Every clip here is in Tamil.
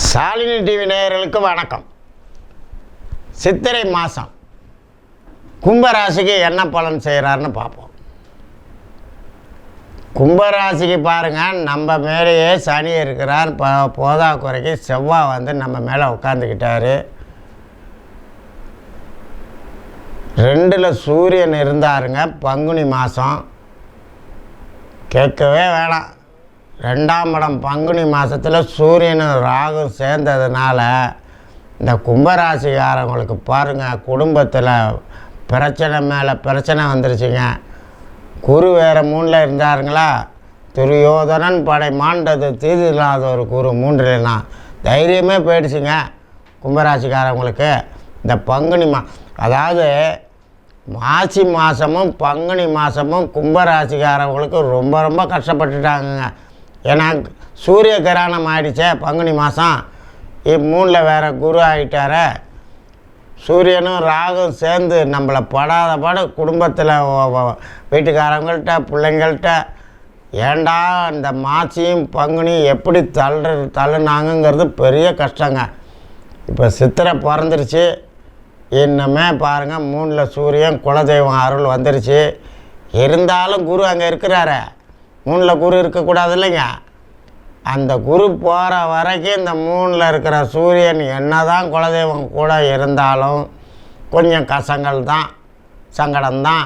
சாலினி டிவி நேயர்களுக்கு வணக்கம். சித்திரை மாதம் கும்பராசிக்கு என்ன பலன் செய்கிறாருன்னு பார்ப்போம். கும்பராசிக்கு பாருங்கள், நம்ம மேலேயே சனி இருக்கிறார். போதா குறைக்கு செவ்வாய் வந்து நம்ம மேலே உட்காந்துக்கிட்டாரு. 2ல் சூரியன் இருந்தாருங்க. பங்குனி மாதம் கேட்கவே வேணாம். 2ஆம் இடம் பங்குனி மாதத்தில் சூரியனும் ராகும் சேர்ந்ததுனால இந்த கும்பராசிக்காரங்களுக்கு பாருங்கள், குடும்பத்தில் பிரச்சனை மேலே பிரச்சனை வந்துருச்சுங்க. குரு வேறு 3ல் இருந்தாருங்களா. துரியோதனன் படை மாண்டது தீது இல்லாத ஒரு குரு 3ல் தைரியமே போயிடுச்சுங்க கும்பராசிக்காரங்களுக்கு. இந்த பங்குனி அதாவது மாசி மாதமும் பங்குனி மாதமும் கும்பராசிக்காரவங்களுக்கு ரொம்ப ரொம்ப கஷ்டப்பட்டுட்டாங்க. ஏன்னா சூரிய கிரகணம் ஆகிடுச்சே பங்குனி மாதம். 3ல் வேறு குரு ஆகிட்டார. சூரியனும் ராகும் சேர்ந்து நம்மளை படாத பாடு குடும்பத்தில் வீட்டுக்காரங்கள்ட்ட பிள்ளைங்கள்ட்ட ஏண்டா இந்த மாசியும் பங்குனியும் எப்படி தள்ளுனாங்கங்கிறது பெரிய கஷ்டங்க. இப்போ சித்திரை பிறந்துருச்சு. இன்னுமே பாருங்கள் 3ல் சூரியன் குலதெய்வம் அருள் வந்துருச்சு. இருந்தாலும் குரு அங்கே இருக்கிறாரு. 3ல் குரு இருக்கக்கூடாது இல்லைங்க. அந்த குரு போகிற வரைக்கும் இந்த 3ல் இருக்கிற சூரியன் என்ன தான் குலதெய்வம் கூட இருந்தாலும் கொஞ்சம் கசங்கள் தான், சங்கடம்தான்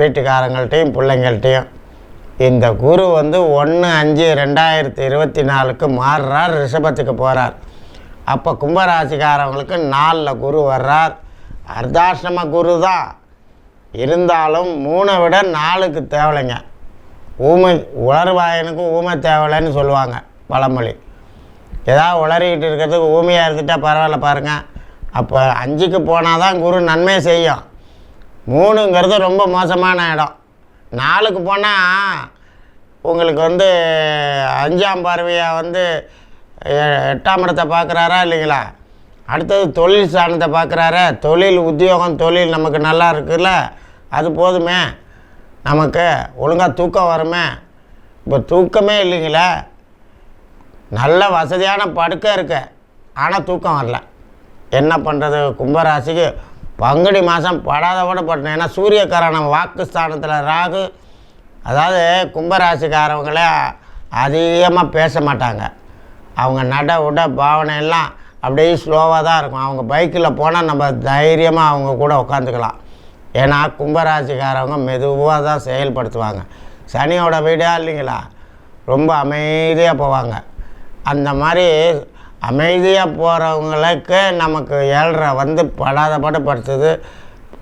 வீட்டுக்காரங்கள்ட்டையும் பிள்ளைங்கள்ட்டையும். இந்த குரு வந்து 1/5/2024 மாறுறார், ரிஷபத்துக்கு போகிறார். அப்போ கும்பராசிக்காரவங்களுக்கு 4ல் குரு வர்றார். அர்த்தாஷ்டம குரு தான் இருந்தாலும் 3 விட 4க்கு தேவலைங்க. ஊமை உளறுவாயனுக்கும் ஊமை தேவலைன்னு சொல்லுவாங்க பழமொழி. ஏதாவது உளறிக்கிட்டு இருக்கிறதுக்கு ஊமையாக இருந்துட்டால் பரவாயில்ல பாருங்கள். அப்போ 5க்கு போனால் தான் குரு நன்மை செய்யும். 3ங்கிறது ரொம்ப மோசமான இடம். 4க்கு போனால் உங்களுக்கு வந்து 5ஆம் பார்வையாக வந்து 8ஆம் இடத்தை பார்க்குறாரா இல்லைங்களா. அடுத்தது தொழில் ஸ்தானத்தை பார்க்குறாரு. தொழில் உத்தியோகம் தொழில் நமக்கு நல்லா இருக்குல்ல, அது போதுமே. நமக்கு ஒழுங்காக தூக்கம் வருமே. இப்போ தூக்கமே இல்லைங்களே. நல்ல வசதியான படுக்கை இருக்கு, ஆனால் தூக்கம் வரல. என்ன பண்ணுறது? கும்பராசிக்கு பங்குனி மாதம் படாத கூட பட்டணும். ஏன்னா சூரியக்காரன் வாக்குஸ்தானத்தில் ராகு. அதாவது கும்பராசிக்காரவங்களே அதிகமாக பேச மாட்டாங்க. அவங்க நட உட பாவனை எல்லாம் அப்படியே ஸ்லோவாக தான் இருக்கும். அவங்க பைக்கில் போனால் நம்ம தைரியமாக அவங்க கூட உட்காந்துக்கலாம். ஏன்னா கும்பராசிக்காரவங்க மெதுவாக தான் செயல்படுத்துவாங்க. சனியோட வீடா இல்லைங்களா, ரொம்ப அமைதியாக போவாங்க. அந்த மாதிரி அமைதியாக போகிறவங்களுக்கு நமக்கு 7.5 வந்து படாத பாடு படுத்துது.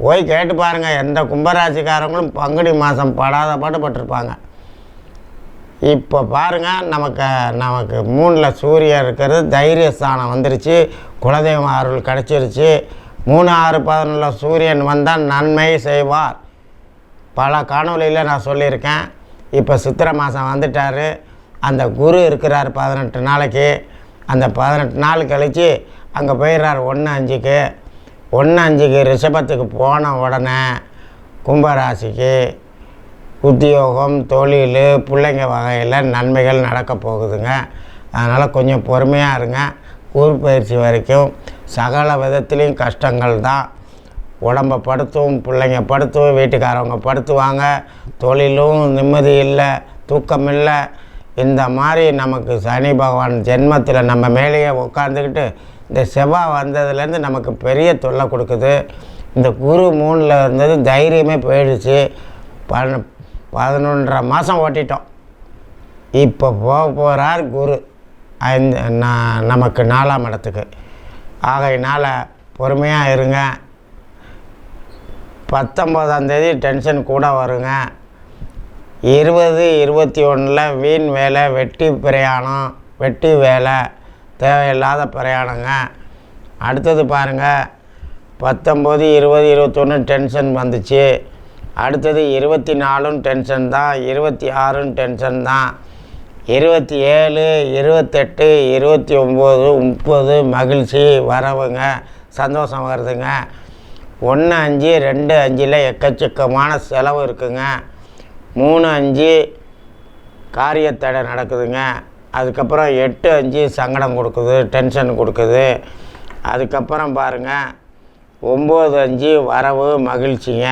போய் கேட்டு பாருங்கள், எந்த கும்பராசிக்காரங்களும் பங்குனி மாதம் படாத பாடு பட்டிருப்பாங்க. இப்போ பாருங்கள், நமக்கு 3ல் சூரியன் இருக்கிறது, தைரியஸ்தானம் வந்துருச்சு, குலதெய்வம் அருள் கிடச்சிருச்சு. 3, 6, 11 சூரியன் வந்தால் நன்மை செய்வார். பல காணொலியில் நான் சொல்லியிருக்கேன். இப்போ சித்திரை மாதம் வந்துட்டார். அந்த குரு இருக்கிறார் 18 நாளைக்கு. அந்த 18 நாள் கழித்து அங்கே போயிடுறார் 1/5க்கு. 1/5க்கு ரிஷபத்துக்கு போன உடனே கும்பராசிக்கு உத்தியோகம் தொழில் பிள்ளைங்க வகையில் நன்மைகள் நடக்க போகுதுங்க. அதனால் கொஞ்சம் பொறுமையாக இருங்க. குரு பயிற்சி வரைக்கும் சகல விதத்துலேயும் கஷ்டங்கள் தான். உடம்பை படுத்தும், பிள்ளைங்க படுத்தும், வீட்டுக்காரவங்க படுத்துவாங்க. தொழிலும் நிம்மதி இல்லை, தூக்கம் இல்லை. இந்த மாதிரி நமக்கு சனி பகவான் ஜென்மத்தில் நம்ம மேலேயே உட்காந்துக்கிட்டு இந்த செவ்வாய் வந்ததுலேருந்து நமக்கு பெரிய தொல்லை கொடுக்குது. இந்த குரு 3ல் இருந்தது தைரியமே போயிடுச்சு. 11.5 மாதம் ஓட்டிட்டோம். இப்போ போகிறார் குரு நமக்கு 4ஆம் இடத்துக்கு. ஆகையினால் பொறுமையாக இருங்க. 19ஆம் தேதி டென்ஷன் கூட வருங்க. 20, 21 வீண் வேலை, வெட்டி பிரயாணம், வெட்டி வேலை, தேவையில்லாத பிரயாணங்க. அடுத்தது பாருங்கள், 19, 20, 21 டென்ஷன் வந்துச்சு. அடுத்தது 24 டென்ஷன் தான், 26 டென்ஷன் தான், 27, 28, 29, 30 மகிழ்ச்சி வரவுங்க, சந்தோஷம் வருதுங்க. 1/5, 2/5 எக்கச்சக்கமான செலவு இருக்குங்க. 3/5 காரியத்தடை நடக்குதுங்க. அதுக்கப்புறம் 8-5 சங்கடம் கொடுக்குது, டென்ஷன் கொடுக்குது. அதுக்கப்புறம் பாருங்கள் 9-5 வரவு மகிழ்ச்சிங்க.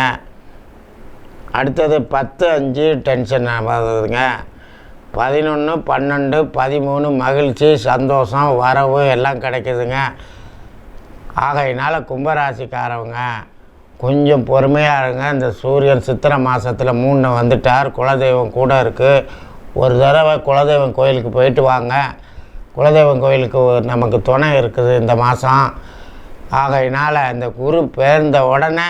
அடுத்தது 10-5 டென்ஷன் வருதுங்க. 11, 12, 13 மகிழ்ச்சி, சந்தோஷம், வரவு எல்லாம் கிடைக்குதுங்க. ஆகையினால் கும்பராசிக்காரவங்க கொஞ்சம் பொறுமையாக இருங்க. இந்த சூரியன் சித்திரை மாதத்தில் 3 வந்துட்டார். குலதெய்வம் கூட இருக்குது. ஒரு தடவை குலதெய்வம் கோயிலுக்கு போயிட்டு வாங்க. குலதெய்வம் கோயிலுக்கு நமக்கு துணை இருக்குது இந்த மாதம். ஆகையினால் இந்த குரு பெயர்ந்த உடனே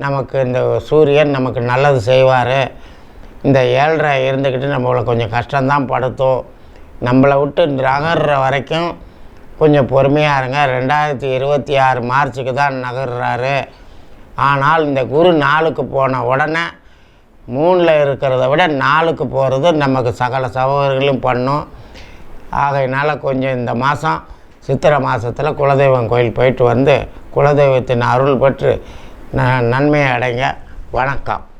நமக்கு இந்த சூரியன் நமக்கு நல்லது செய்வார். இந்த 7.5 இருந்துக்கிட்டு நம்மளை கொஞ்சம் கஷ்டம்தான் படுத்தும். நம்மளை விட்டு நகர்ற வரைக்கும் கொஞ்சம் பொறுமையாக இருங்க. 2026 மார்ச்சுக்கு தான் நகர்றாரு. ஆனால் இந்த குரு 4க்கு போன உடனே 3ல் இருக்கிறத விட 4க்கு போகிறது நமக்கு சகல சகோதரர்களும் பண்ணும். ஆகையினால் கொஞ்சம் இந்த மாதம் சித்திரை மாதத்தில் குலதெய்வம் கோயில் போயிட்டு வந்து குலதெய்வத்தின் அருள் பெற்று நன்மையை அடைங்க. வணக்கம்.